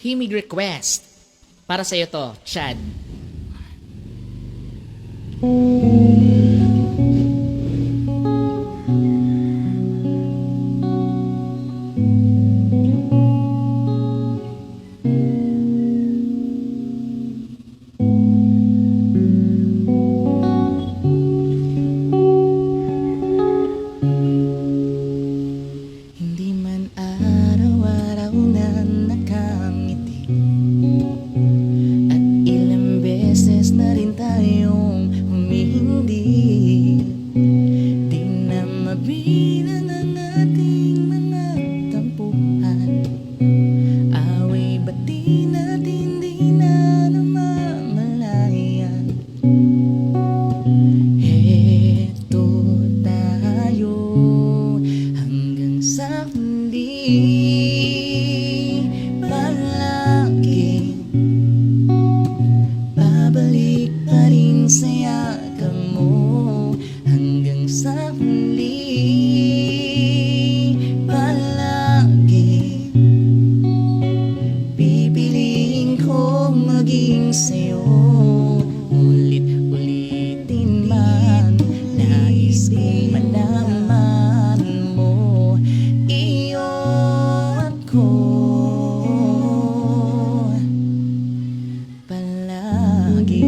himig request. Para sa'yo to, Chad. Hindi man araw-araw na nakangiti, at ilang beses na rin tayong humihindi. Di na mabilang ang ating mga tampuhan, away bati natin di na namamalayan. Heto tayo hanggang sa huli, palagi babalik pa rin sa yakap mo. Hanggang sa huli, palagi pipiliin ko maging sa'yo. Ulit-ulitin man, nais kong malaman mo, iyo ako palagi.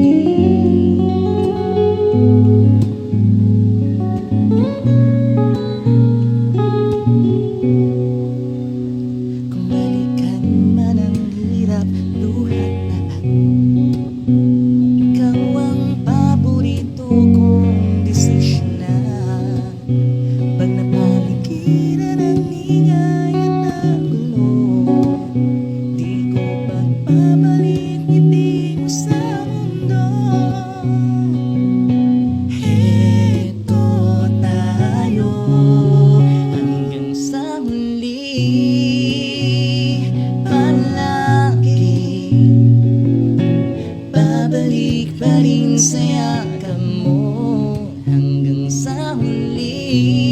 Kung balikan man ang hirap, luhat lahat, ikaw ang paborito kong desisyonan. Pag napaligiran ang ingay at ang gulo, di ko pa babalik ngiti mo sa mundo. Heto tayo hanggang sa huli, palagi babalik pa rin sa yakap mo. Hanggang sa huli,